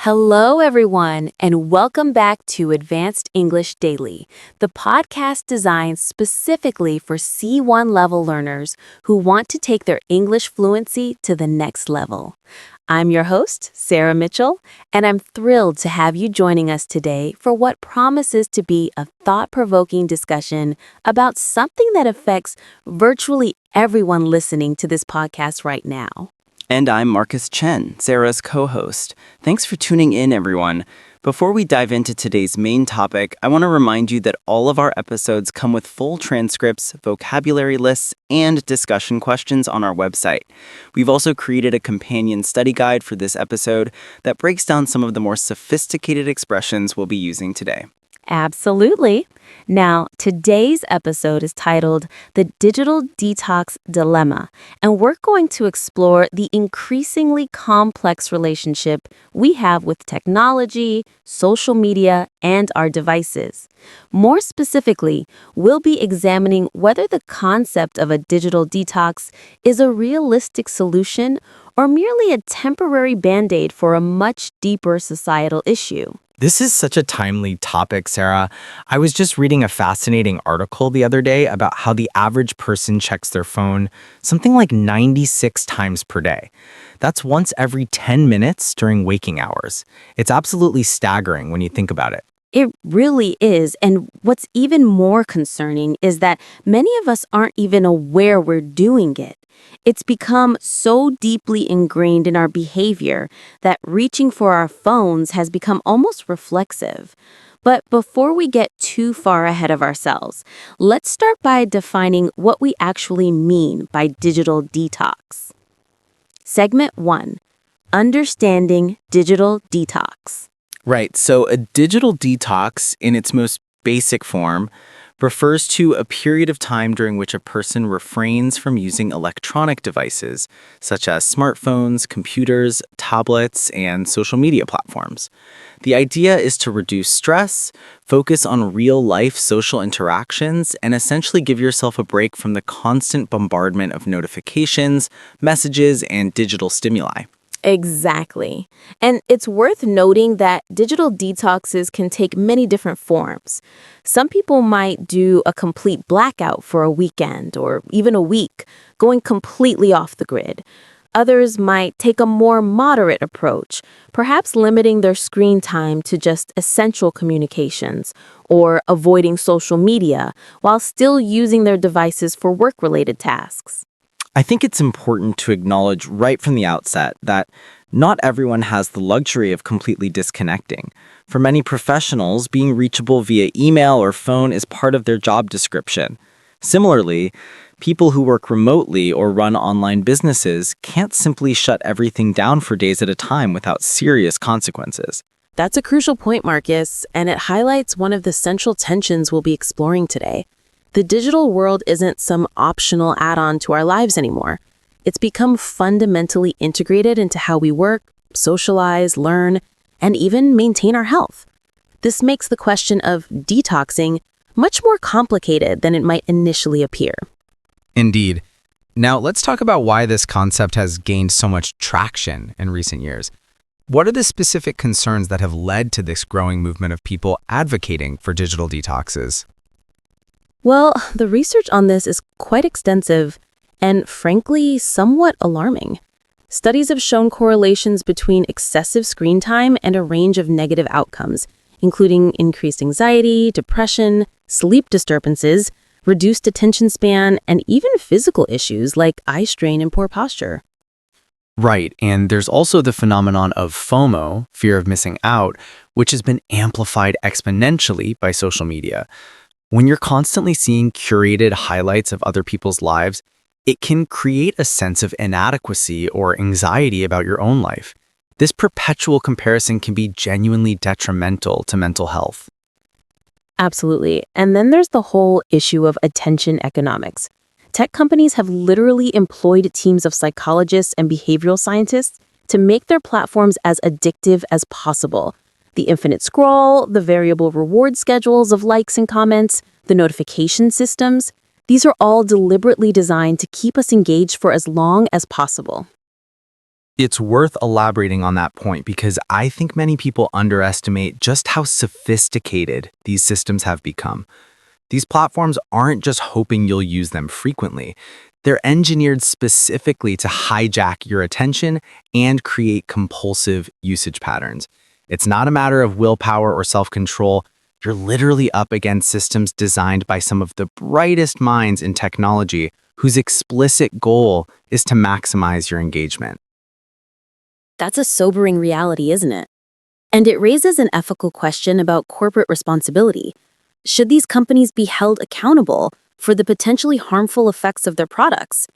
Hello, everyone, and welcome back to Advanced English Daily, the podcast designed specifically for C1 level learners who want to take their English fluency to the next level. I'm your host, Sarah Mitchell, and I'm thrilled to have you joining us today for what promises to be a thought-provoking discussion about something that affects virtually everyone listening to this podcast right now. And I'm Marcus Chen, Sarah's co-host. Thanks for tuning in, everyone. Before we dive into today's main topic, I want to remind you that all of our episodes come with full transcripts, vocabulary lists, and discussion questions on our website. We've also created a companion study guide for this episode that breaks down some of the more sophisticated expressions we'll be using today. Absolutely. Now, today's episode is titled The Digital Detox Dilemma, and we're going to explore the increasingly complex relationship we have with technology, social media, and our devices. More specifically, we'll be examining whether the concept of a digital detox is a realistic solution or merely a temporary band-aid for a much deeper societal issue. This is such a timely topic, Sarah. I was just reading a fascinating article the other day about how the average person checks their phone something like 96 times per day. That's once every 10 minutes during waking hours. It's absolutely staggering when you think about it. It really is, and what's even more concerning is that many of us aren't even aware we're doing it. It's become so deeply ingrained in our behavior that reaching for our phones has become almost reflexive. But before we get too far ahead of ourselves, let's start by defining what we actually mean by digital detox. Segment 1. Understanding digital detox. Right, so a digital detox, in its most basic form, refers to a period of time during which a person refrains from using electronic devices, such as smartphones, computers, tablets, and social media platforms. The idea is to reduce stress, focus on real-life social interactions, and essentially give yourself a break from the constant bombardment of notifications, messages, and digital stimuli. Exactly. And it's worth noting that digital detoxes can take many different forms. Some people might do a complete blackout for a weekend or even a week, going completely off the grid. Others might take a more moderate approach, perhaps limiting their screen time to just essential communications or avoiding social media while still using their devices for work-related tasks. I think it's important to acknowledge right from the outset that not everyone has the luxury of completely disconnecting. For many professionals, being reachable via email or phone is part of their job description. Similarly, people who work remotely or run online businesses can't simply shut everything down for days at a time without serious consequences. That's a crucial point, Marcus, and it highlights one of the central tensions we'll be exploring today. The digital world isn't some optional add-on to our lives anymore. It's become fundamentally integrated into how we work, socialize, learn, and even maintain our health. This makes the question of detoxing much more complicated than it might initially appear. Indeed. Now, let's talk about why this concept has gained so much traction in recent years. What are the specific concerns that have led to this growing movement of people advocating for digital detoxes? Well, the research on this is quite extensive and, frankly, somewhat alarming. Studies have shown correlations between excessive screen time and a range of negative outcomes, including increased anxiety, depression, sleep disturbances, reduced attention span, and even physical issues like eye strain and poor posture. Right, and there's also the phenomenon of FOMO, fear of missing out, which has been amplified exponentially by social media. When you're constantly seeing curated highlights of other people's lives, it can create a sense of inadequacy or anxiety about your own life. This perpetual comparison can be genuinely detrimental to mental health. Absolutely. And then there's the whole issue of attention economics. Tech companies have literally employed teams of psychologists and behavioral scientists to make their platforms as addictive as possible. The infinite scroll, the variable reward schedules of likes and comments, the notification systems, these are all deliberately designed to keep us engaged for as long as possible. It's worth elaborating on that point because I think many people underestimate just how sophisticated these systems have become. These platforms aren't just hoping you'll use them frequently. They're engineered specifically to hijack your attention and create compulsive usage patterns. It's not a matter of willpower or self-control. You're literally up against systems designed by some of the brightest minds in technology whose explicit goal is to maximize your engagement. That's a sobering reality, isn't it? And it raises an ethical question about corporate responsibility. Should these companies be held accountable for the potentially harmful effects of their products?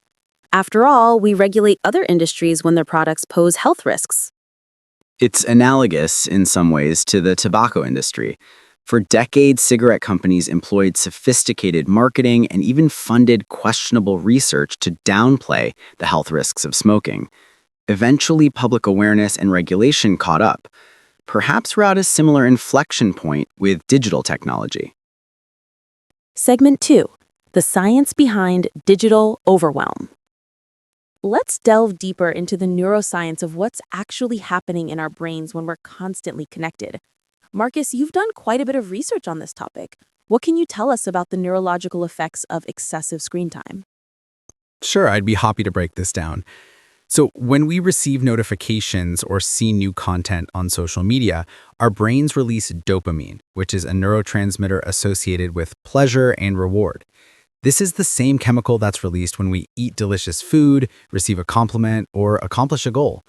After all, we regulate other industries when their products pose health risks. It's analogous in some ways to the tobacco industry. For decades, cigarette companies employed sophisticated marketing and even funded questionable research to downplay the health risks of smoking. Eventually, public awareness and regulation caught up. Perhaps we're at a similar inflection point with digital technology. Segment 2. The science behind digital overwhelm. Let's delve deeper into the neuroscience of what's actually happening in our brains when we're constantly connected. Marcus, you've done quite a bit of research on this topic. What can you tell us about the neurological effects of excessive screen time? Sure, I'd be happy to break this down. So when we receive notifications or see new content on social media, our brains release dopamine, which is a neurotransmitter associated with pleasure and reward. This is the same chemical that's released when we eat delicious food, receive a compliment, or accomplish a goal.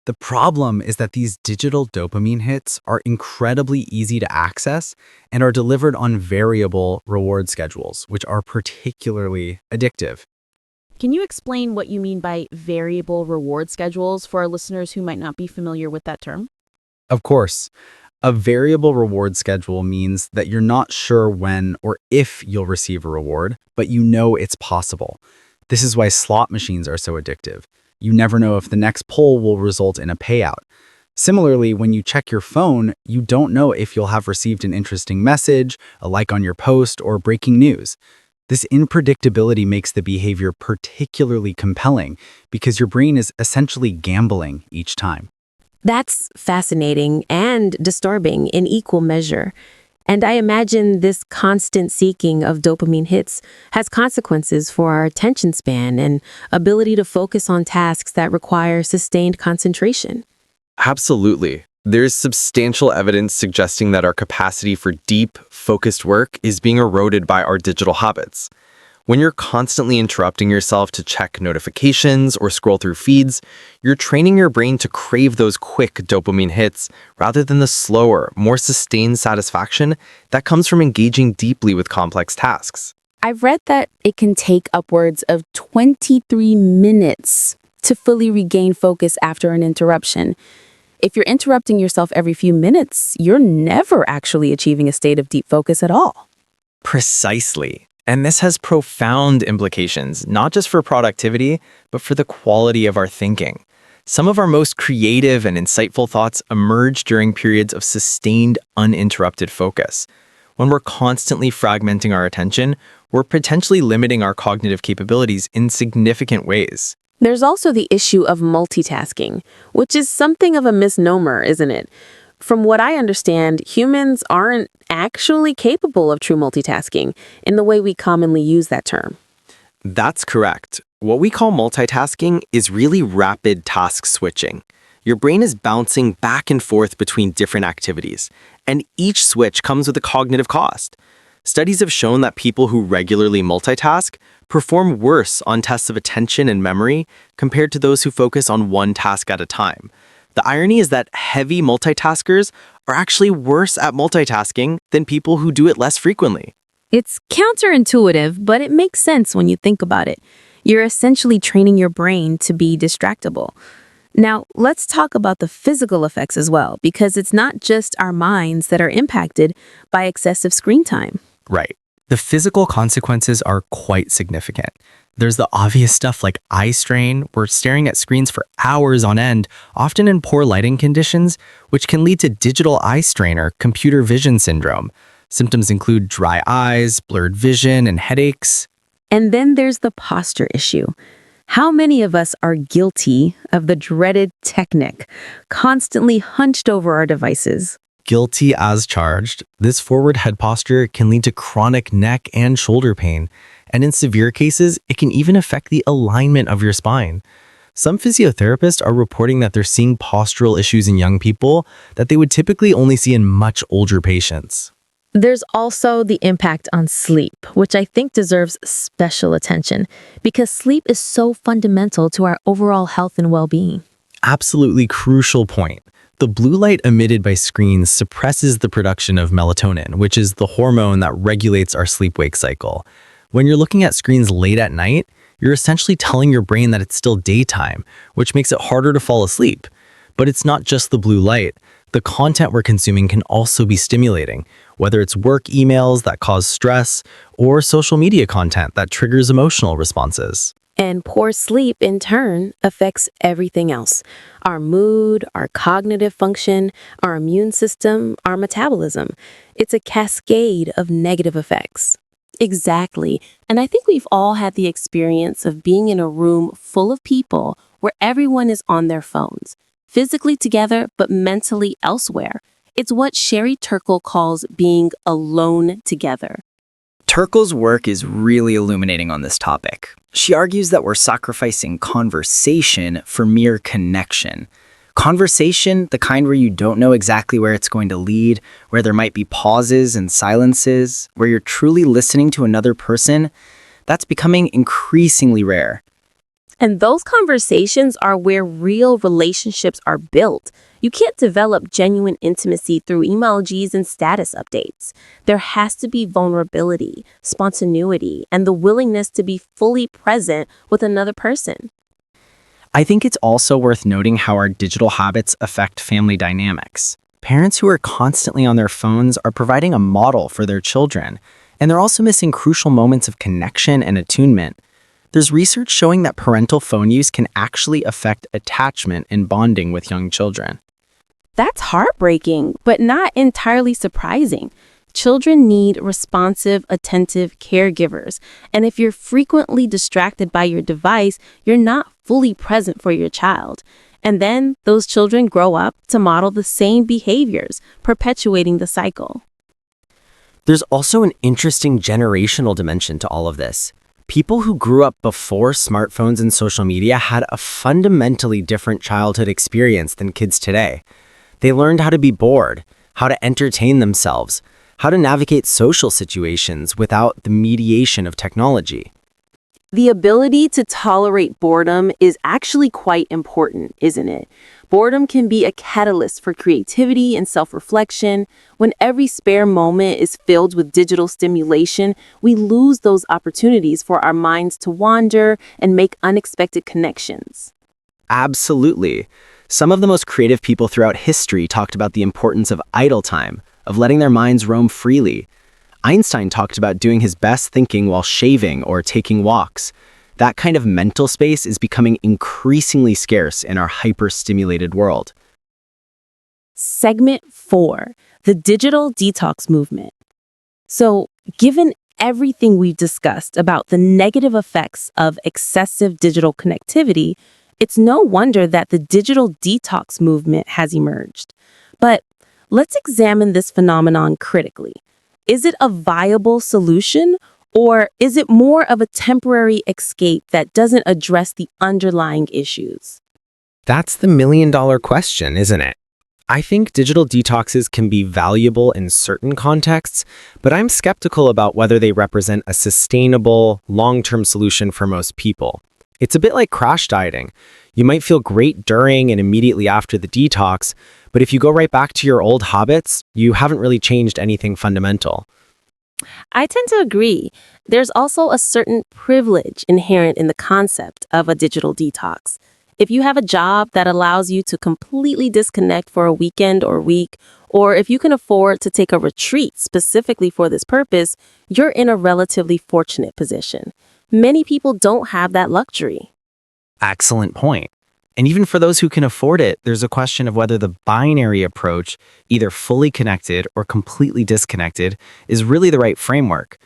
The problem is that these digital dopamine hits are incredibly easy to access and are delivered on variable reward schedules, which are particularly addictive. Can you explain what you mean by variable reward schedules for our listeners who might not be familiar with that term? Of course, a variable reward schedule means that you're not sure when or if you'll receive a reward, but you know it's possible. This is why slot machines are so addictive. You never know if the next pull will result in a payout. Similarly, when you check your phone, you don't know if you'll have received an interesting message, a like on your post, or breaking news. This unpredictability makes the behavior particularly compelling because your brain is essentially gambling each time. That's fascinating and disturbing in equal measure. And I imagine this constant seeking of dopamine hits has consequences for our attention span and ability to focus on tasks that require sustained concentration. Absolutely. There's substantial evidence suggesting that our capacity for deep, focused work is being eroded by our digital habits. When you're constantly interrupting yourself to check notifications or scroll through feeds, you're training your brain to crave those quick dopamine hits rather than the slower, more sustained satisfaction that comes from engaging deeply with complex tasks. I've read that it can take upwards of 23 minutes to fully regain focus after an interruption. If you're interrupting yourself every few minutes, you're never actually achieving a state of deep focus at all. Precisely. And this has profound implications, not just for productivity, but for the quality of our thinking. Some of our most creative and insightful thoughts emerge during periods of sustained, uninterrupted focus. When we're constantly fragmenting our attention, we're potentially limiting our cognitive capabilities in significant ways. There's also the issue of multitasking, which is something of a misnomer, isn't it? From what I understand, humans aren't actually capable of true multitasking in the way we commonly use that term. That's correct. What we call multitasking is really rapid task switching. Your brain is bouncing back and forth between different activities, and each switch comes with a cognitive cost. Studies have shown that people who regularly multitask perform worse on tests of attention and memory compared to those who focus on one task at a time. The irony is that heavy multitaskers are actually worse at multitasking than people who do it less frequently. It's counterintuitive, but it makes sense when you think about it. You're essentially training your brain to be distractible. Now, let's talk about the physical effects as well, because it's not just our minds that are impacted by excessive screen time. Right. The physical consequences are quite significant. There's the obvious stuff like eye strain. We're staring at screens for hours on end, often in poor lighting conditions, which can lead to digital eye strain or computer vision syndrome. Symptoms include dry eyes, blurred vision, and headaches. And then there's the posture issue. How many of us are guilty of the dreaded technic, constantly hunched over our devices? Guilty as charged, this forward head posture can lead to chronic neck and shoulder pain, and in severe cases, it can even affect the alignment of your spine. Some physiotherapists are reporting that they're seeing postural issues in young people that they would typically only see in much older patients. There's also the impact on sleep, which I think deserves special attention because sleep is so fundamental to our overall health and well-being. Absolutely crucial point. The blue light emitted by screens suppresses the production of melatonin, which is the hormone that regulates our sleep-wake cycle. When you're looking at screens late at night, you're essentially telling your brain that it's still daytime, which makes it harder to fall asleep. But it's not just the blue light. The content we're consuming can also be stimulating, whether it's work emails that cause stress or social media content that triggers emotional responses. And poor sleep, in turn, affects everything else. Our mood, our cognitive function, our immune system, our metabolism. It's a cascade of negative effects. Exactly. And I think we've all had the experience of being in a room full of people where everyone is on their phones, physically together but mentally elsewhere. It's what Sherry Turkle calls being alone together. Turkle's work is really illuminating on this topic. She argues that we're sacrificing conversation for mere connection. Conversation, the kind where you don't know exactly where it's going to lead, where there might be pauses and silences, where you're truly listening to another person, that's becoming increasingly rare. And those conversations are where real relationships are built. You can't develop genuine intimacy through emojis and status updates. There has to be vulnerability, spontaneity, and the willingness to be fully present with another person. I think it's also worth noting how our digital habits affect family dynamics. Parents who are constantly on their phones are providing a model for their children, and they're also missing crucial moments of connection and attunement. There's research showing that parental phone use can actually affect attachment and bonding with young children. That's heartbreaking, but not entirely surprising. Children need responsive, attentive caregivers. And if you're frequently distracted by your device, you're not fully present for your child. And then those children grow up to model the same behaviors, perpetuating the cycle. There's also an interesting generational dimension to all of this. People who grew up before smartphones and social media had a fundamentally different childhood experience than kids today. They learned how to be bored, how to entertain themselves, how to navigate social situations without the mediation of technology. The ability to tolerate boredom is actually quite important, isn't it? Boredom can be a catalyst for creativity and self-reflection. When every spare moment is filled with digital stimulation, we lose those opportunities for our minds to wander and make unexpected connections. Absolutely. Some of the most creative people throughout history talked about the importance of idle time, of letting their minds roam freely. Einstein talked about doing his best thinking while shaving or taking walks. That kind of mental space is becoming increasingly scarce in our hyper-stimulated world. Segment 4, the digital detox movement. So, given everything we've discussed about the negative effects of excessive digital connectivity, it's no wonder that the digital detox movement has emerged. But let's examine this phenomenon critically. Is it a viable solution, or is it more of a temporary escape that doesn't address the underlying issues? That's the million-dollar question, isn't it? I think digital detoxes can be valuable in certain contexts, but I'm skeptical about whether they represent a sustainable, long-term solution for most people. It's a bit like crash dieting. You might feel great during and immediately after the detox, but if you go right back to your old habits, you haven't really changed anything fundamental. I tend to agree. There's also a certain privilege inherent in the concept of a digital detox. If you have a job that allows you to completely disconnect for a weekend or week, or if you can afford to take a retreat specifically for this purpose, you're in a relatively fortunate position. Many people don't have that luxury. Excellent point. And even for those who can afford it, there's a question of whether the binary approach, either fully connected or completely disconnected, is really the right framework.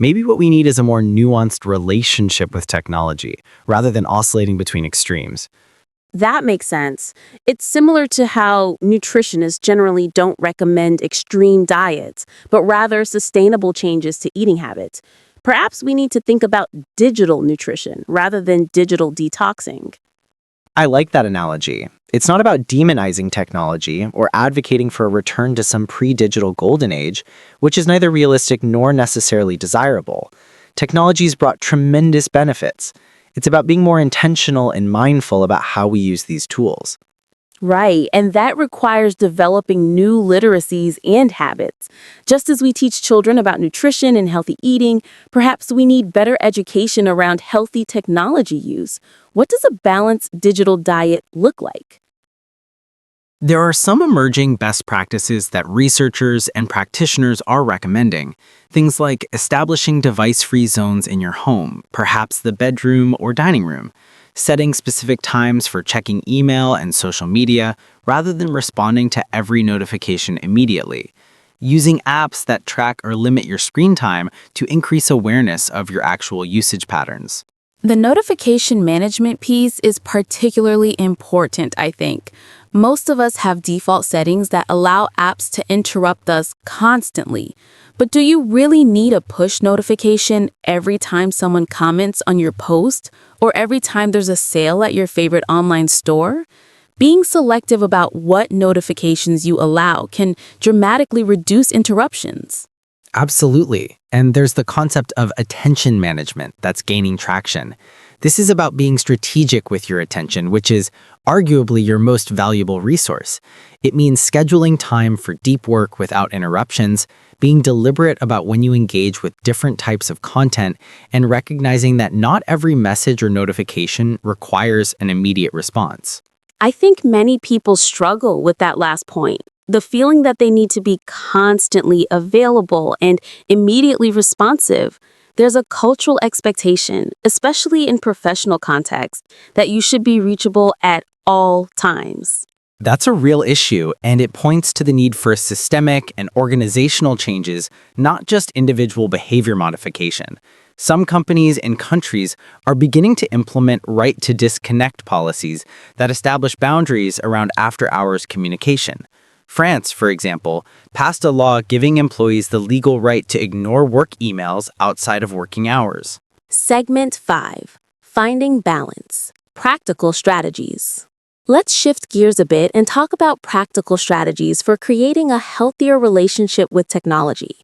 Maybe what we need is a more nuanced relationship with technology, rather than oscillating between extremes. That makes sense. It's similar to how nutritionists generally don't recommend extreme diets, but rather sustainable changes to eating habits. Perhaps we need to think about digital nutrition rather than digital detoxing. I like that analogy. It's not about demonizing technology or advocating for a return to some pre-digital golden age, which is neither realistic nor necessarily desirable. Technology's brought tremendous benefits. It's about being more intentional and mindful about how we use these tools. Right, and that requires developing new literacies and habits. Just as we teach children about nutrition and healthy eating, perhaps we need better education around healthy technology use. What does a balanced digital diet look like? There are some emerging best practices that researchers and practitioners are recommending. Things like establishing device-free zones in your home, perhaps the bedroom or dining room, setting specific times for checking email and social media rather than responding to every notification immediately, using apps that track or limit your screen time to increase awareness of your actual usage patterns. The notification management piece is particularly important, I think. Most of us have default settings that allow apps to interrupt us constantly. But do you really need a push notification every time someone comments on your post or every time there's a sale at your favorite online store? Being selective about what notifications you allow can dramatically reduce interruptions. Absolutely. And there's the concept of attention management that's gaining traction. This is about being strategic with your attention, which is arguably your most valuable resource. It means scheduling time for deep work without interruptions, being deliberate about when you engage with different types of content, and recognizing that not every message or notification requires an immediate response. I think many people struggle with that last point. The feeling that they need to be constantly available and immediately responsive. There's a cultural expectation, especially in professional contexts, that you should be reachable at all times. That's a real issue, and it points to the need for systemic and organizational changes, not just individual behavior modification. Some companies and countries are beginning to implement right to disconnect policies that establish boundaries around after-hours communication. France, for example, passed a law giving employees the legal right to ignore work emails outside of working hours. Segment 5. Finding Balance. Practical Strategies. Let's shift gears a bit and talk about practical strategies for creating a healthier relationship with technology.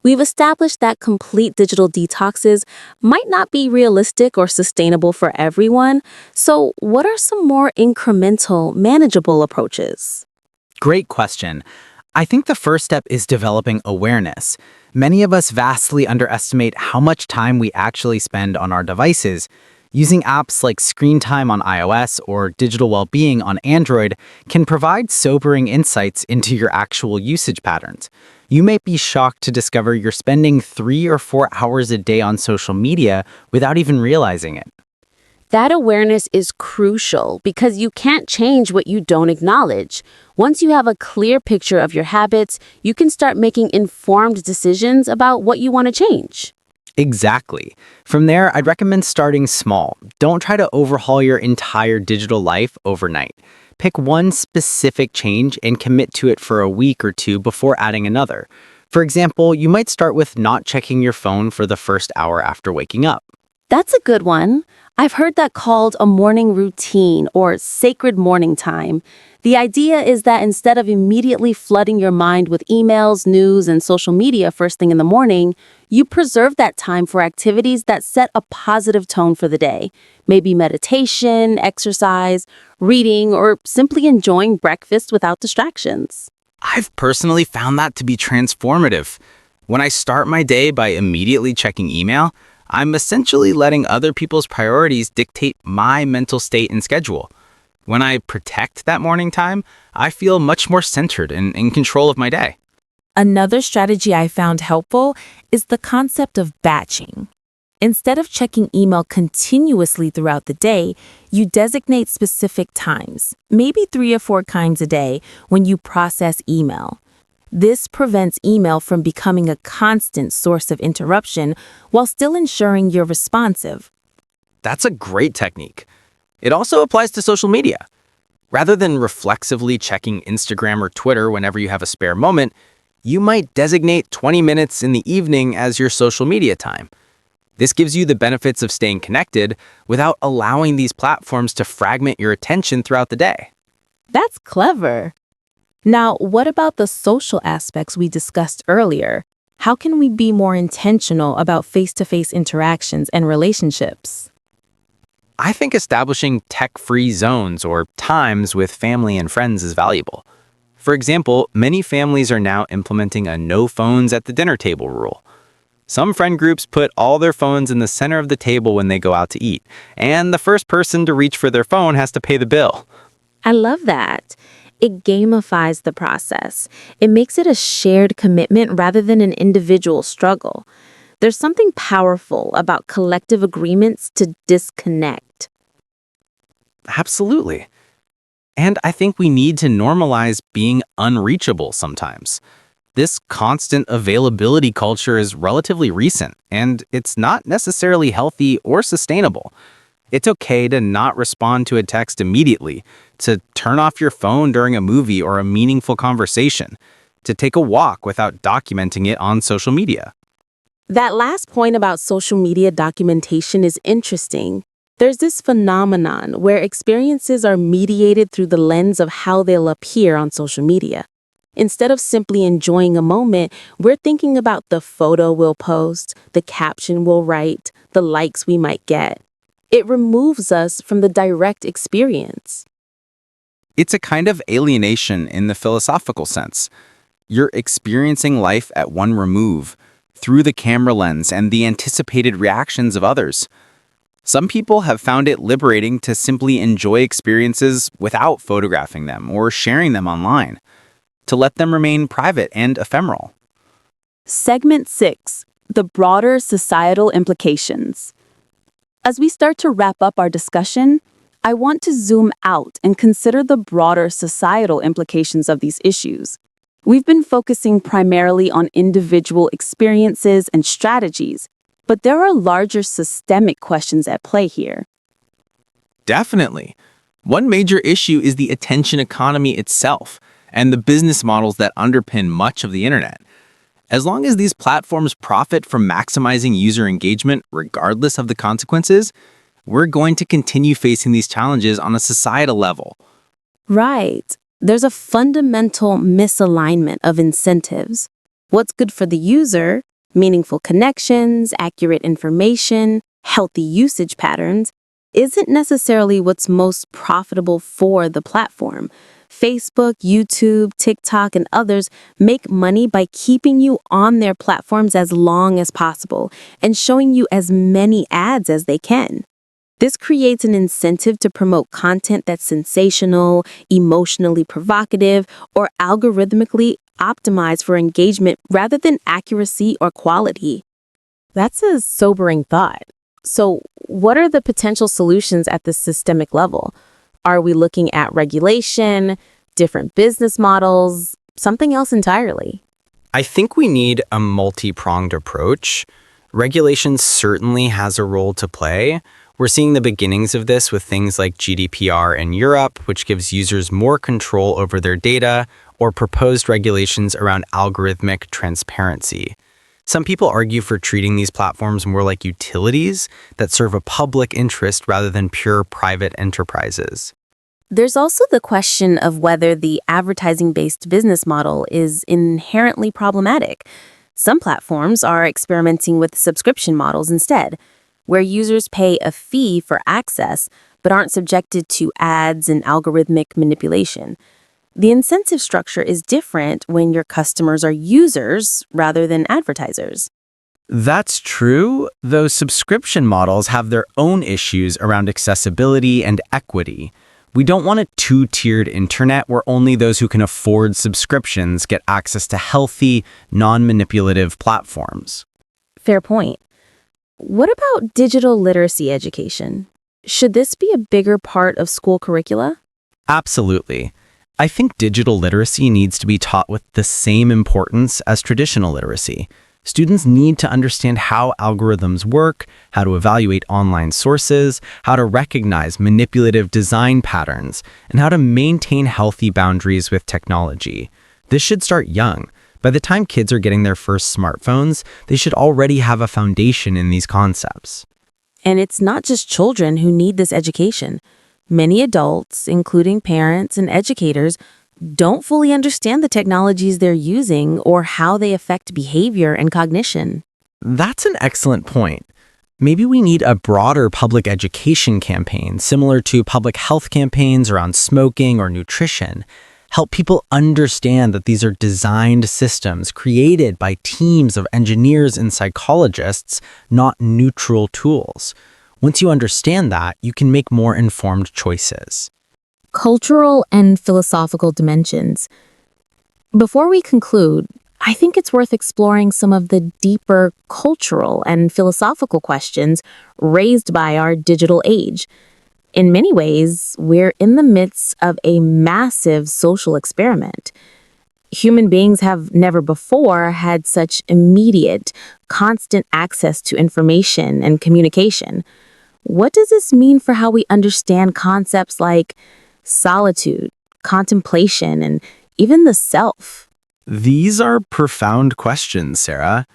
We've established that complete digital detoxes might not be realistic or sustainable for everyone, so what are some more incremental, manageable approaches? Great question. I think the first step is developing awareness. Many of us vastly underestimate how much time we actually spend on our devices. Using apps like Screen Time on iOS or Digital Wellbeing on Android can provide sobering insights into your actual usage patterns. You may be shocked to discover you're spending 3 or 4 hours a day on social media without even realizing it. That awareness is crucial because you can't change what you don't acknowledge. Once you have a clear picture of your habits, you can start making informed decisions about what you want to change. Exactly. From there, I'd recommend starting small. Don't try to overhaul your entire digital life overnight. Pick one specific change and commit to it for a week or two before adding another. For example, you might start with not checking your phone for the first hour after waking up. That's a good one. I've heard that called a morning routine or sacred morning time. The idea is that instead of immediately flooding your mind with emails, news, and social media first thing in the morning, you preserve that time for activities that set a positive tone for the day. Maybe meditation, exercise, reading, or simply enjoying breakfast without distractions. I've personally found that to be transformative. When I start my day by immediately checking email, I'm essentially letting other people's priorities dictate my mental state and schedule. When I protect that morning time, I feel much more centered and in control of my day. Another strategy I found helpful is the concept of batching. Instead of checking email continuously throughout the day, you designate specific times, maybe 3 or 4 times a day, when you process email. This prevents email from becoming a constant source of interruption while still ensuring you're responsive. That's a great technique. It also applies to social media. Rather than reflexively checking Instagram or Twitter whenever you have a spare moment, you might designate 20 minutes in the evening as your social media time. This gives you the benefits of staying connected without allowing these platforms to fragment your attention throughout the day. That's clever. Now, what about the social aspects we discussed earlier? How can we be more intentional about face-to-face interactions and relationships? I think establishing tech-free zones or times with family and friends is valuable. For example, many families are now implementing a no phones at the dinner table rule. Some friend groups put all their phones in the center of the table when they go out to eat, and the first person to reach for their phone has to pay the bill. I love that. It gamifies the process. It makes it a shared commitment rather than an individual struggle. There's something powerful about collective agreements to disconnect. Absolutely. And I think we need to normalize being unreachable sometimes. This constant availability culture is relatively recent, and it's not necessarily healthy or sustainable. It's okay to not respond to a text immediately, to turn off your phone during a movie or a meaningful conversation, to take a walk without documenting it on social media. That last point about social media documentation is interesting. There's this phenomenon where experiences are mediated through the lens of how they'll appear on social media. Instead of simply enjoying a moment, we're thinking about the photo we'll post, the caption we'll write, the likes we might get. It removes us from the direct experience. It's a kind of alienation in the philosophical sense. You're experiencing life at one remove, through the camera lens and the anticipated reactions of others. Some people have found it liberating to simply enjoy experiences without photographing them or sharing them online, to let them remain private and ephemeral. Segment 6. The broader societal implications. As we start to wrap up our discussion, I want to zoom out and consider the broader societal implications of these issues. We've been focusing primarily on individual experiences and strategies, but there are larger systemic questions at play here. Definitely. One major issue is the attention economy itself and the business models that underpin much of the internet. As long as these platforms profit from maximizing user engagement regardless of the consequences, we're going to continue facing these challenges on a societal level. Right. There's a fundamental misalignment of incentives. What's good for the user, meaningful connections, accurate information, healthy usage patterns, isn't necessarily what's most profitable for the platform. Facebook, YouTube, TikTok, and others make money by keeping you on their platforms as long as possible and showing you as many ads as they can. This creates an incentive to promote content that's sensational, emotionally provocative, or algorithmically optimized for engagement rather than accuracy or quality. That's a sobering thought. So, what are the potential solutions at the systemic level? Are we looking at regulation, different business models, something else entirely? I think we need a multi-pronged approach. Regulation certainly has a role to play. We're seeing the beginnings of this with things like GDPR in Europe, which gives users more control over their data, or proposed regulations around algorithmic transparency. Some people argue for treating these platforms more like utilities that serve a public interest rather than pure private enterprises. There's also the question of whether the advertising-based business model is inherently problematic. Some platforms are experimenting with subscription models instead, where users pay a fee for access but aren't subjected to ads and algorithmic manipulation. The incentive structure is different when your customers are users rather than advertisers. That's true, though subscription models have their own issues around accessibility and equity. We don't want a two-tiered internet where only those who can afford subscriptions get access to healthy, non-manipulative platforms. Fair point. What about digital literacy education? Should this be a bigger part of school curricula? Absolutely. I think digital literacy needs to be taught with the same importance as traditional literacy. Students need to understand how algorithms work, how to evaluate online sources, how to recognize manipulative design patterns, and how to maintain healthy boundaries with technology. This should start young. By the time kids are getting their first smartphones, they should already have a foundation in these concepts. And it's not just children who need this education. Many adults, including parents and educators, don't fully understand the technologies they're using or how they affect behavior and cognition. That's an excellent point. Maybe we need a broader public education campaign, similar to public health campaigns around smoking or nutrition. Help people understand that these are designed systems created by teams of engineers and psychologists, not neutral tools. Once you understand that, you can make more informed choices. Cultural and philosophical dimensions. Before we conclude, I think it's worth exploring some of the deeper cultural and philosophical questions raised by our digital age. In many ways, we're in the midst of a massive social experiment. Human beings have never before had such immediate, constant access to information and communication. What does this mean for how we understand concepts like solitude, contemplation, and even the self? These are profound questions, Sarah.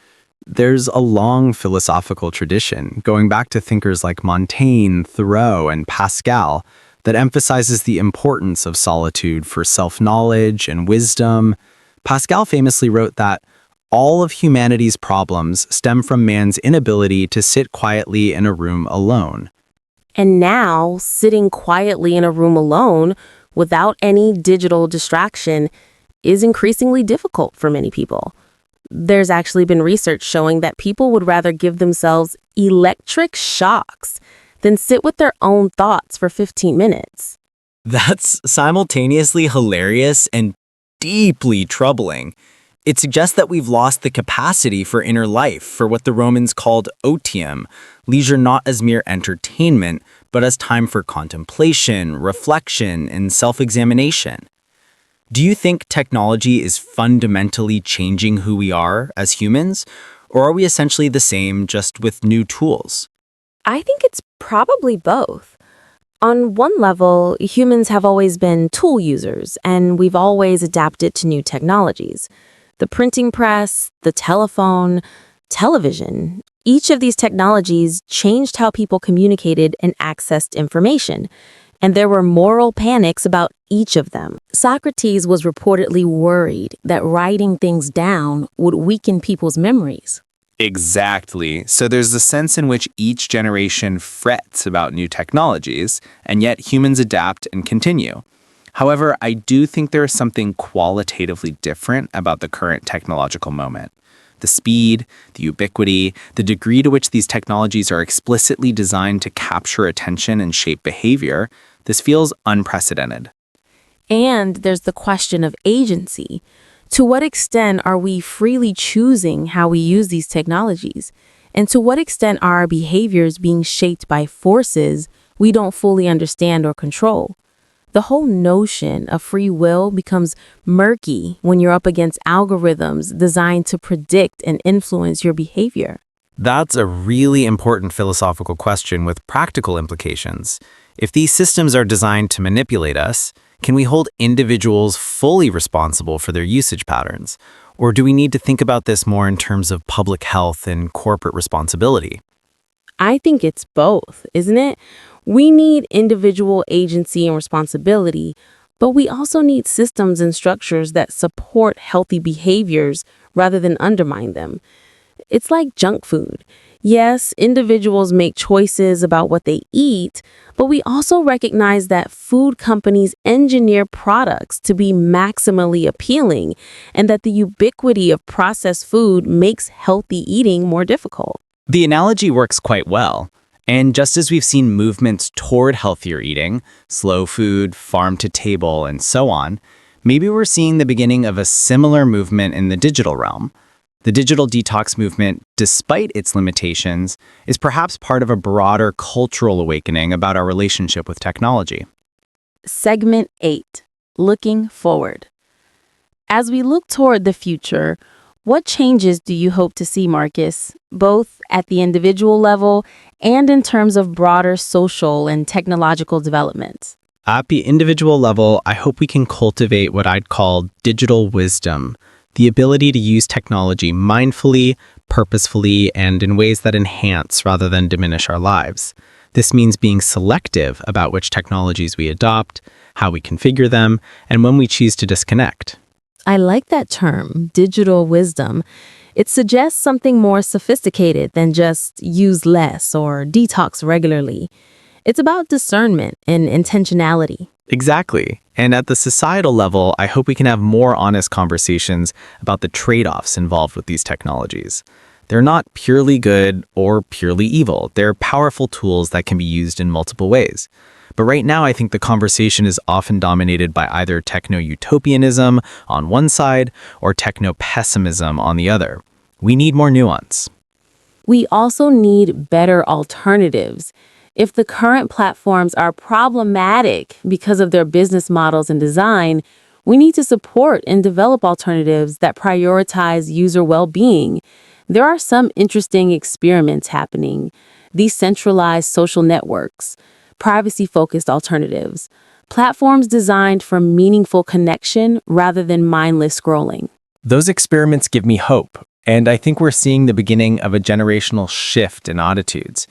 There's a long philosophical tradition, going back to thinkers like Montaigne, Thoreau, and Pascal, that emphasizes the importance of solitude for self-knowledge and wisdom. Pascal famously wrote that all of humanity's problems stem from man's inability to sit quietly in a room alone. And now, sitting quietly in a room alone, without any digital distraction, is increasingly difficult for many people. There's actually been research showing that people would rather give themselves electric shocks than sit with their own thoughts for 15 minutes. That's simultaneously hilarious and deeply troubling. It suggests that we've lost the capacity for inner life, for what the Romans called otium, leisure not as mere entertainment, but as time for contemplation, reflection, and self-examination. Do you think technology is fundamentally changing who we are as humans, or are we essentially the same, just with new tools? I think it's probably both. On one level, humans have always been tool users, and we've always adapted to new technologies. The printing press, the telephone, television. Each of these technologies changed how people communicated and accessed information, and there were moral panics about each of them. Socrates was reportedly worried that writing things down would weaken people's memories. Exactly. So there's a sense in which each generation frets about new technologies, and yet humans adapt and continue. However, I do think there is something qualitatively different about the current technological moment. The speed, the ubiquity, the degree to which these technologies are explicitly designed to capture attention and shape behavior, this feels unprecedented. And there's the question of agency. To what extent are we freely choosing how we use these technologies? And to what extent are our behaviors being shaped by forces we don't fully understand or control? The whole notion of free will becomes murky when you're up against algorithms designed to predict and influence your behavior. That's a really important philosophical question with practical implications. If these systems are designed to manipulate us, can we hold individuals fully responsible for their usage patterns? Or do we need to think about this more in terms of public health and corporate responsibility? I think it's both, isn't it? We need individual agency and responsibility, but we also need systems and structures that support healthy behaviors rather than undermine them. It's like junk food. Yes, individuals make choices about what they eat, but we also recognize that food companies engineer products to be maximally appealing and that the ubiquity of processed food makes healthy eating more difficult. The analogy works quite well. And just as we've seen movements toward healthier eating, slow food, farm to table, and so on, maybe we're seeing the beginning of a similar movement in the digital realm. The digital detox movement, despite its limitations, is perhaps part of a broader cultural awakening about our relationship with technology. Segment 8. looking forward. As we look toward the future, what changes do you hope to see, Marcus, both at the individual level and in terms of broader social and technological developments? At the individual level, I hope we can cultivate what I'd call digital wisdom, the ability to use technology mindfully, purposefully, and in ways that enhance rather than diminish our lives. This means being selective about which technologies we adopt, how we configure them, and when we choose to disconnect. I like that term, digital wisdom. It suggests something more sophisticated than just use less or detox regularly. It's about discernment and intentionality. Exactly. And at the societal level, I hope we can have more honest conversations about the trade-offs involved with these technologies. They're not purely good or purely evil. They're powerful tools that can be used in multiple ways. But right now, I think the conversation is often dominated by either techno-utopianism on one side or techno-pessimism on the other. We need more nuance. We also need better alternatives. If the current platforms are problematic because of their business models and design, we need to support and develop alternatives that prioritize user well-being. There are some interesting experiments happening. Decentralized social networks, privacy-focused alternatives, platforms designed for meaningful connection rather than mindless scrolling. Those experiments give me hope, and I think we're seeing the beginning of a generational shift in attitudes.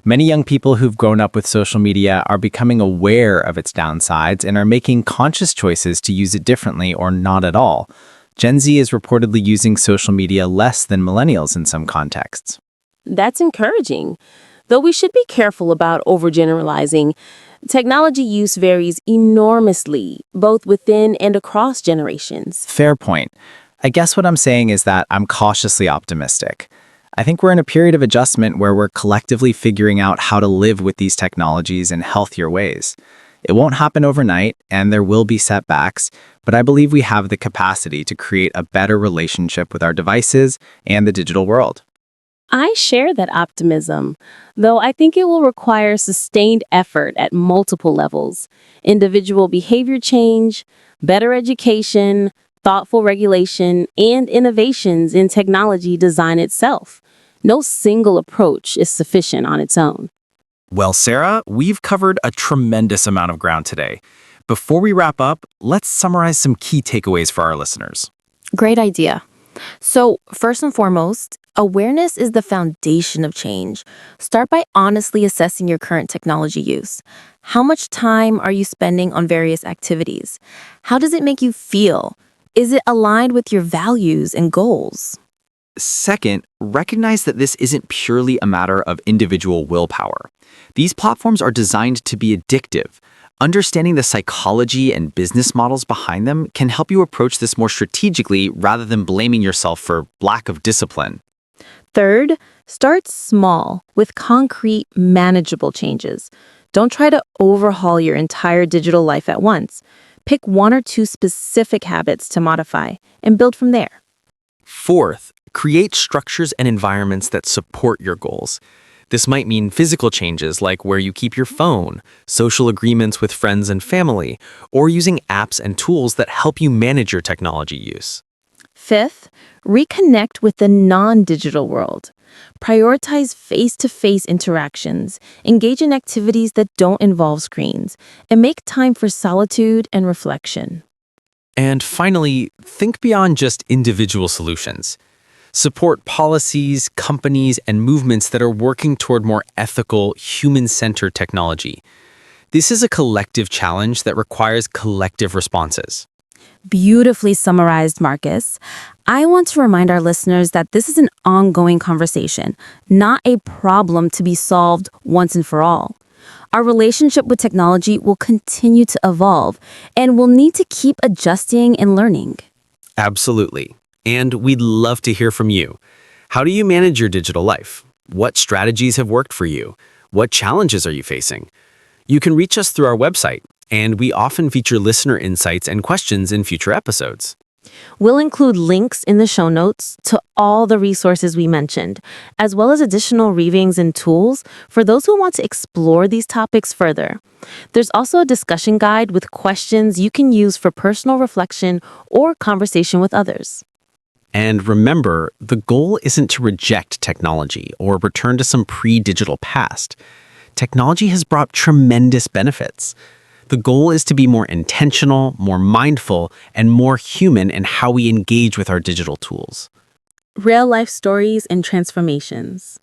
Many young people who've grown up with social media are becoming aware of its downsides and are making conscious choices to use it differently or not at all. Gen Z is reportedly using social media less than millennials in some contexts. That's encouraging, though we should be careful about overgeneralizing. Technology use varies enormously, both within and across generations. Fair point. I guess what I'm saying is that I'm cautiously optimistic. I think we're in a period of adjustment where we're collectively figuring out how to live with these technologies in healthier ways. It won't happen overnight, and there will be setbacks, but I believe we have the capacity to create a better relationship with our devices and the digital world. I share that optimism, though I think it will require sustained effort at multiple levels: individual behavior change, better education, thoughtful regulation, and innovations in technology design itself. No single approach is sufficient on its own. Well, Sarah, we've covered a tremendous amount of ground today. Before we wrap up, let's summarize some key takeaways for our listeners. Great idea. So, first and foremost, awareness is the foundation of change. Start by honestly assessing your current technology use. How much time are you spending on various activities? How does it make you feel? Is it aligned with your values and goals? Second, recognize that this isn't purely a matter of individual willpower. These platforms are designed to be addictive. Understanding the psychology and business models behind them can help you approach this more strategically rather than blaming yourself for lack of discipline. Third, start small with concrete, manageable changes. Don't try to overhaul your entire digital life at once. Pick one or two specific habits to modify and build from there. Fourth, create structures and environments that support your goals. This might mean physical changes like where you keep your phone, social agreements with friends and family, or using apps and tools that help you manage your technology use. Fifth, reconnect with the non-digital world. Prioritize face-to-face interactions, engage in activities that don't involve screens, and make time for solitude and reflection. And finally, think beyond just individual solutions. Support policies, companies, and movements that are working toward more ethical, human-centered technology. This is a collective challenge that requires collective responses. Beautifully summarized, Marcus. I want to remind our listeners that this is an ongoing conversation, not a problem to be solved once and for all. Our relationship with technology will continue to evolve, and we'll need to keep adjusting and learning. Absolutely. And we'd love to hear from you. How do you manage your digital life? What strategies have worked for you? What challenges are you facing? You can reach us through our website, and we often feature listener insights and questions in future episodes. We'll include links in the show notes to all the resources we mentioned, as well as additional readings and tools for those who want to explore these topics further. There's also a discussion guide with questions you can use for personal reflection or conversation with others. And remember, the goal isn't to reject technology or return to some pre-digital past. Technology has brought tremendous benefits. The goal is to be more intentional, more mindful, and more human in how we engage with our digital tools. Real life stories and transformations.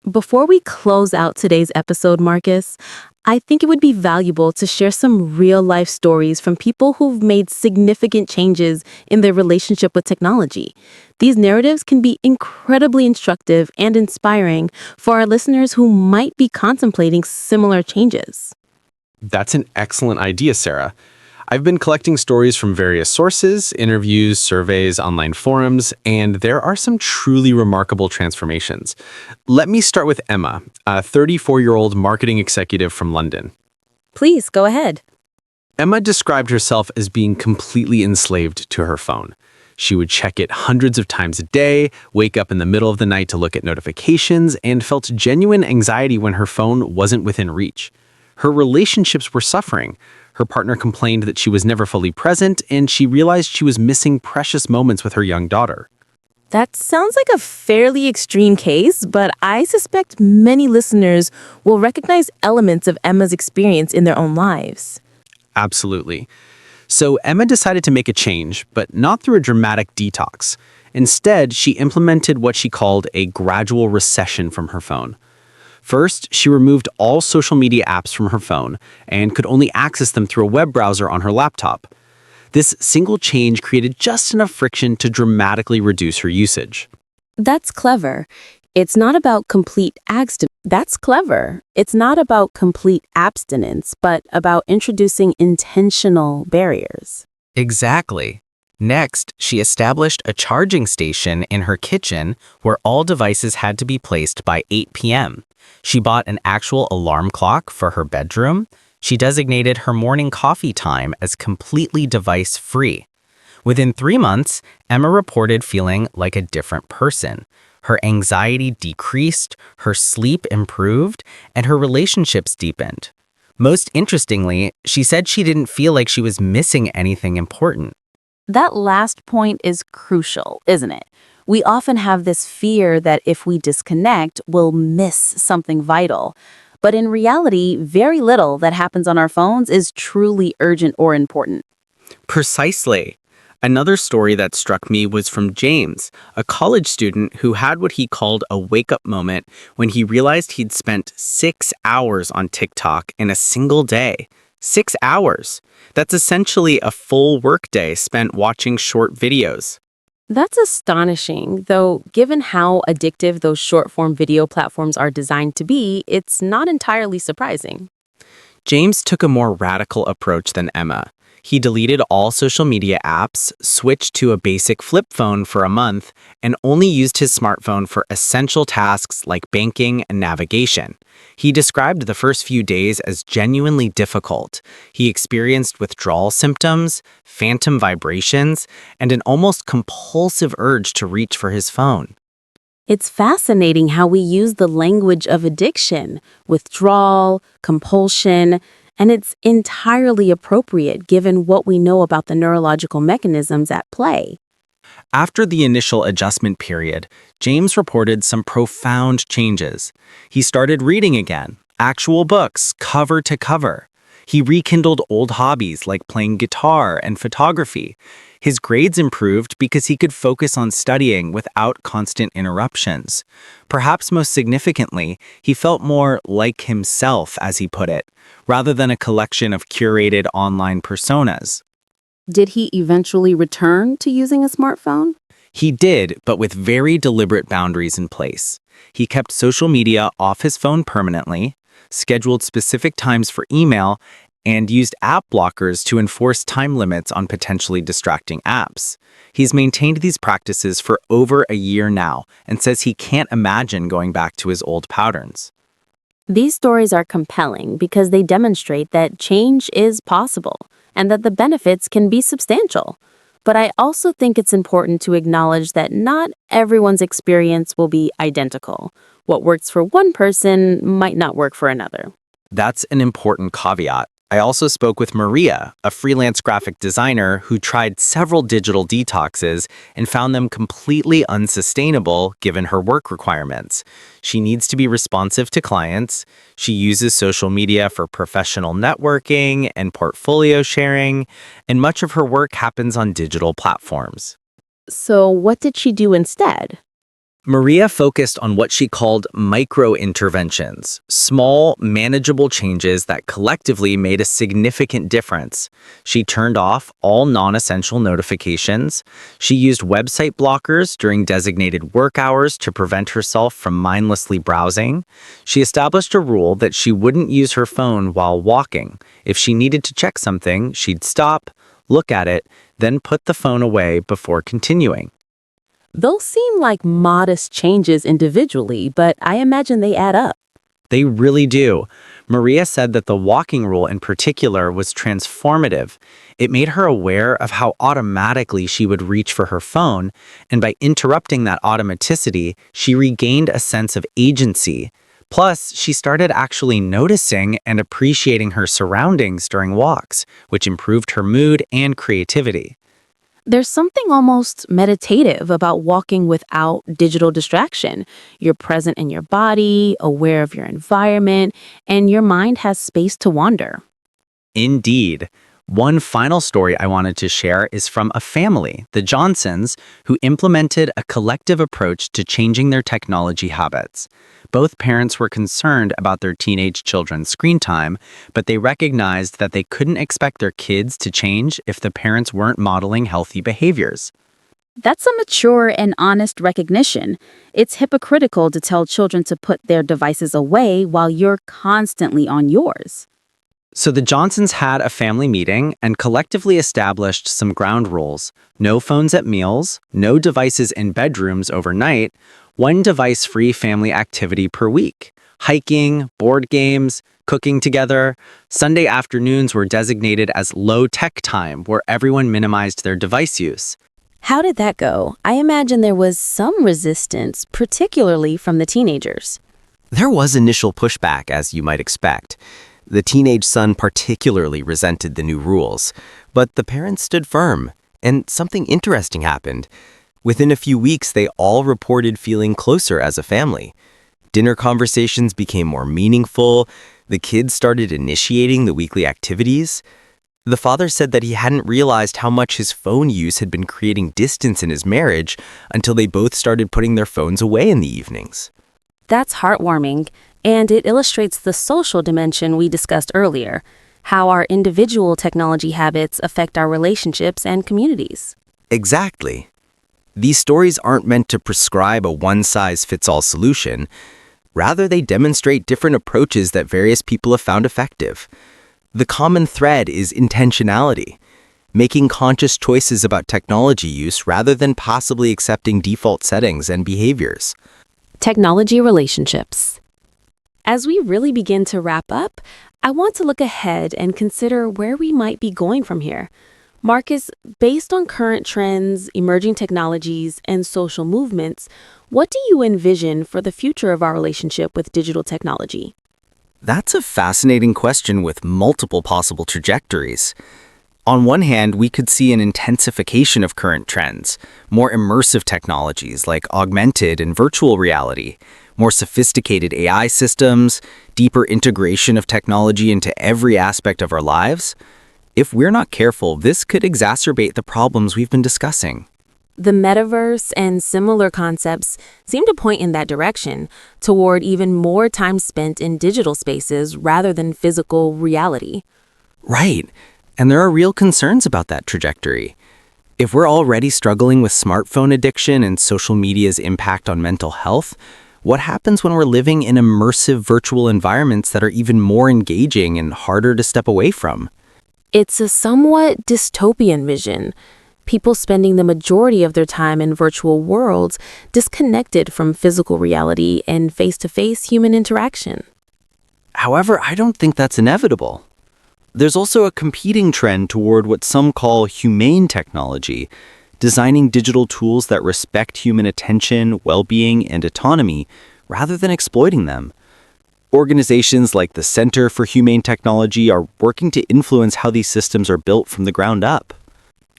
Before we close out today's episode, Marcus, I think it would be valuable to share some real life stories from people who've made significant changes in their relationship with technology. These narratives can be incredibly instructive and inspiring for our listeners who might be contemplating similar changes. That's an excellent idea, Sarah. I've been collecting stories from various sources, interviews, surveys, online forums, and there are some truly remarkable transformations. Let me start with Emma, a 34-year-old marketing executive from London. Please go ahead. Emma described herself as being completely enslaved to her phone. She would check it hundreds of times a day, wake up in the middle of the night to look at notifications, and felt genuine anxiety when her phone wasn't within reach. Her relationships were suffering. Her partner complained that she was never fully present, and she realized she was missing precious moments with her young daughter. That sounds like a fairly extreme case, but I suspect many listeners will recognize elements of Emma's experience in their own lives. Absolutely. So Emma decided to make a change, but not through a dramatic detox. Instead, she implemented what she called a gradual recession from her phone. First, she removed all social media apps from her phone and could only access them through a web browser on her laptop. This single change created just enough friction to dramatically reduce her usage. That's clever. It's not about complete abstinence, but about introducing intentional barriers. Exactly. Next, she established a charging station in her kitchen where all devices had to be placed by 8 p.m. She bought an actual alarm clock for her bedroom. She designated her morning coffee time as completely device-free. Within 3 months, Emma reported feeling like a different person. Her anxiety decreased, her sleep improved, and her relationships deepened. Most interestingly, she said she didn't feel like she was missing anything important. That last point is crucial, isn't it? We often have this fear that if we disconnect, we'll miss something vital. But in reality, very little that happens on our phones is truly urgent or important. Precisely. Another story that struck me was from James, a college student who had what he called a wake-up moment when he realized he'd spent 6 hours on TikTok in a single day. 6 hours. That's essentially a full workday spent watching short videos. That's astonishing, though given how addictive those short-form video platforms are designed to be, it's not entirely surprising. James took a more radical approach than Emma. He deleted all social media apps, switched to a basic flip phone for a month, and only used his smartphone for essential tasks like banking and navigation. He described the first few days as genuinely difficult. He experienced withdrawal symptoms, phantom vibrations, and an almost compulsive urge to reach for his phone. It's fascinating how we use the language of addiction, withdrawal, compulsion, and it's entirely appropriate given what we know about the neurological mechanisms at play. After the initial adjustment period, James reported some profound changes. He started reading again, actual books, cover to cover. He rekindled old hobbies like playing guitar and photography. His grades improved because he could focus on studying without constant interruptions. Perhaps most significantly, he felt more like himself, as he put it, rather than a collection of curated online personas. Did he eventually return to using a smartphone? He did, but with very deliberate boundaries in place. He kept social media off his phone permanently, scheduled specific times for email, and used app blockers to enforce time limits on potentially distracting apps. He's maintained these practices for over a year now and says he can't imagine going back to his old patterns. These stories are compelling because they demonstrate that change is possible and that the benefits can be substantial. But I also think it's important to acknowledge that not everyone's experience will be identical. What works for one person might not work for another. That's an important caveat. I also spoke with Maria, a freelance graphic designer who tried several digital detoxes and found them completely unsustainable given her work requirements. She needs to be responsive to clients. She uses social media for professional networking and portfolio sharing, and much of her work happens on digital platforms. So, what did she do instead? Maria focused on what she called micro-interventions, small, manageable changes that collectively made a significant difference. She turned off all non-essential notifications. She used website blockers during designated work hours to prevent herself from mindlessly browsing. She established a rule that she wouldn't use her phone while walking. If she needed to check something, she'd stop, look at it, then put the phone away before continuing. Those seem like modest changes individually, but I imagine they add up. They really do. Maria said that the walking rule in particular was transformative. It made her aware of how automatically she would reach for her phone, and by interrupting that automaticity, she regained a sense of agency. Plus, she started actually noticing and appreciating her surroundings during walks, which improved her mood and creativity. There's something almost meditative about walking without digital distraction. You're present in your body, aware of your environment, and your mind has space to wander. Indeed. One final story I wanted to share is from a family, the Johnsons, who implemented a collective approach to changing their technology habits. Both parents were concerned about their teenage children's screen time, but they recognized that they couldn't expect their kids to change if the parents weren't modeling healthy behaviors. That's a mature and honest recognition. It's hypocritical to tell children to put their devices away while you're constantly on yours. So the Johnsons had a family meeting and collectively established some ground rules. No phones at meals, no devices in bedrooms overnight, one device-free family activity per week. Hiking, board games, cooking together. Sunday afternoons were designated as low-tech time, where everyone minimized their device use. How did that go? I imagine there was some resistance, particularly from the teenagers. There was initial pushback, as you might expect. The teenage son particularly resented the new rules, but the parents stood firm, and something interesting happened. Within a few weeks, they all reported feeling closer as a family. Dinner conversations became more meaningful. The kids started initiating the weekly activities. The father said that he hadn't realized how much his phone use had been creating distance in his marriage until they both started putting their phones away in the evenings. That's heartwarming, and it illustrates the social dimension we discussed earlier, how our individual technology habits affect our relationships and communities. Exactly. These stories aren't meant to prescribe a one-size-fits-all solution. Rather, they demonstrate different approaches that various people have found effective. The common thread is intentionality, making conscious choices about technology use rather than passively accepting default settings and behaviors. Technology relationships. As we really begin to wrap up, I want to look ahead and consider where we might be going from here. Marcus, based on current trends, emerging technologies, and social movements, what do you envision for the future of our relationship with digital technology? That's a fascinating question with multiple possible trajectories. On one hand, we could see an intensification of current trends, more immersive technologies like augmented and virtual reality, more sophisticated AI systems, deeper integration of technology into every aspect of our lives. If we're not careful, this could exacerbate the problems we've been discussing. The metaverse and similar concepts seem to point in that direction, toward even more time spent in digital spaces rather than physical reality. Right. And there are real concerns about that trajectory. If we're already struggling with smartphone addiction and social media's impact on mental health, what happens when we're living in immersive virtual environments that are even more engaging and harder to step away from? It's a somewhat dystopian vision. People spending the majority of their time in virtual worlds, disconnected from physical reality and face-to-face human interaction. However, I don't think that's inevitable. There's also a competing trend toward what some call humane technology, designing digital tools that respect human attention, well-being, and autonomy rather than exploiting them. Organizations like the Center for Humane Technology are working to influence how these systems are built from the ground up.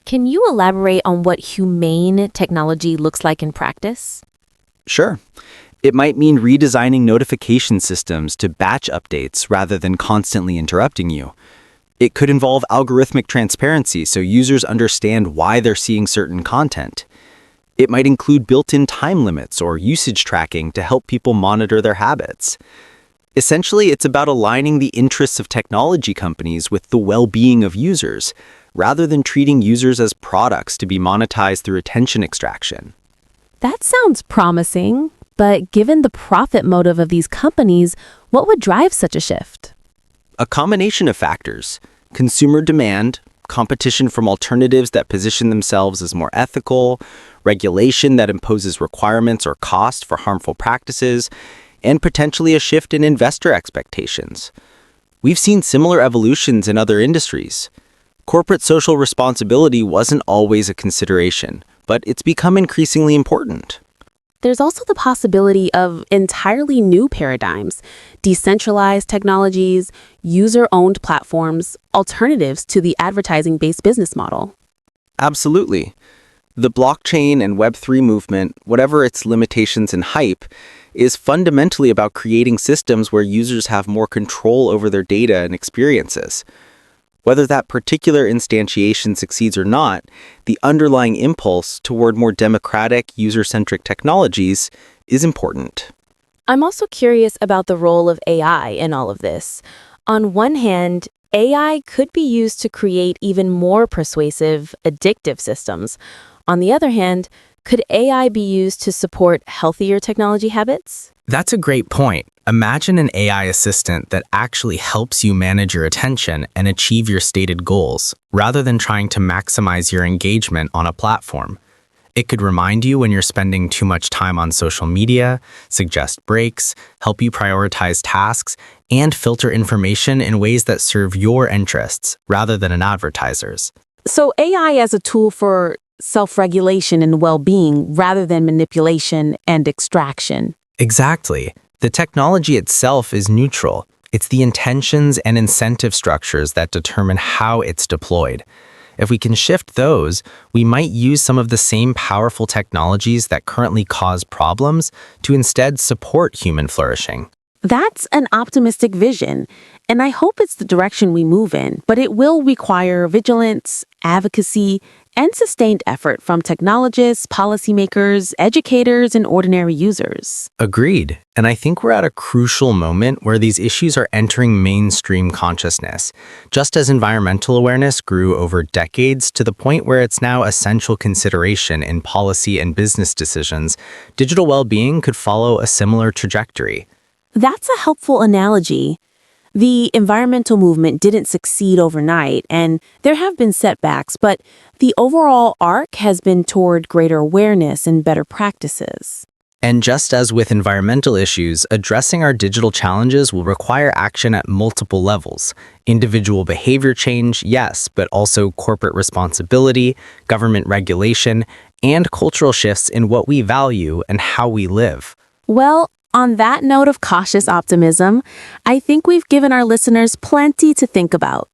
Can you elaborate on what humane technology looks like in practice? Sure. It might mean redesigning notification systems to batch updates rather than constantly interrupting you. It could involve algorithmic transparency so users understand why they're seeing certain content. It might include built-in time limits or usage tracking to help people monitor their habits. Essentially, it's about aligning the interests of technology companies with the well-being of users, rather than treating users as products to be monetized through attention extraction. That sounds promising, but given the profit motive of these companies, what would drive such a shift? A combination of factors: consumer demand, competition from alternatives that position themselves as more ethical, regulation that imposes requirements or cost for harmful practices, and potentially a shift in investor expectations. We've seen similar evolutions in other industries. Corporate social responsibility wasn't always a consideration, but it's become increasingly important. There's also the possibility of entirely new paradigms, decentralized technologies, user-owned platforms, alternatives to the advertising-based business model. Absolutely. The blockchain and Web3 movement, whatever its limitations and hype, is fundamentally about creating systems where users have more control over their data and experiences. Whether that particular instantiation succeeds or not, the underlying impulse toward more democratic, user-centric technologies is important. I'm also curious about the role of AI in all of this. On one hand, AI could be used to create even more persuasive, addictive systems. On the other hand, could AI be used to support healthier technology habits? That's a great point. Imagine an AI assistant that actually helps you manage your attention and achieve your stated goals, rather than trying to maximize your engagement on a platform. It could remind you when you're spending too much time on social media, suggest breaks, help you prioritize tasks, and filter information in ways that serve your interests, rather than an advertiser's. So AI as a tool for self-regulation and well-being rather than manipulation and extraction. Exactly. The technology itself is neutral. It's the intentions and incentive structures that determine how it's deployed. If we can shift those, we might use some of the same powerful technologies that currently cause problems to instead support human flourishing. That's an optimistic vision, and I hope it's the direction we move in, but it will require vigilance, advocacy, and sustained effort from technologists, policymakers, educators, and ordinary users. Agreed. And I think we're at a crucial moment where these issues are entering mainstream consciousness, just as environmental awareness grew over decades to the point where it's now essential consideration in policy and business decisions. Digital well-being could follow a similar trajectory. That's a helpful analogy. The environmental movement didn't succeed overnight, and there have been setbacks, but the overall arc has been toward greater awareness and better practices. And just as with environmental issues, addressing our digital challenges will require action at multiple levels. Individual behavior change, yes, but also corporate responsibility, government regulation, and cultural shifts in what we value and how we live. Well, on that note of cautious optimism, I think we've given our listeners plenty to think about.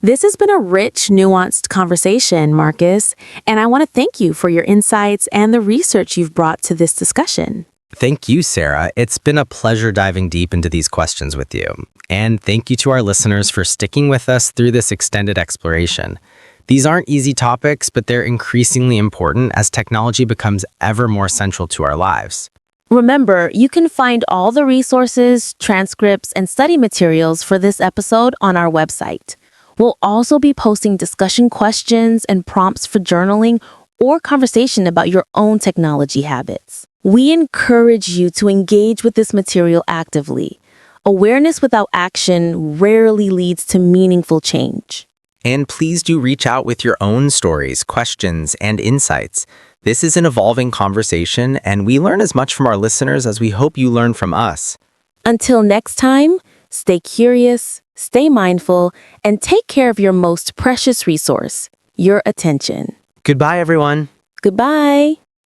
This has been a rich, nuanced conversation, Marcus, and I want to thank you for your insights and the research you've brought to this discussion. Thank you, Sarah. It's been a pleasure diving deep into these questions with you. And thank you to our listeners for sticking with us through this extended exploration. These aren't easy topics, but they're increasingly important as technology becomes ever more central to our lives. Remember, you can find all the resources, transcripts, and study materials for this episode on our website. We'll also be posting discussion questions and prompts for journaling or conversation about your own technology habits. We encourage you to engage with this material actively. Awareness without action rarely leads to meaningful change. And please do reach out with your own stories, questions, and insights. This is an evolving conversation, and we learn as much from our listeners as we hope you learn from us. Until next time, stay curious, stay mindful, and take care of your most precious resource, your attention. Goodbye, everyone. Goodbye.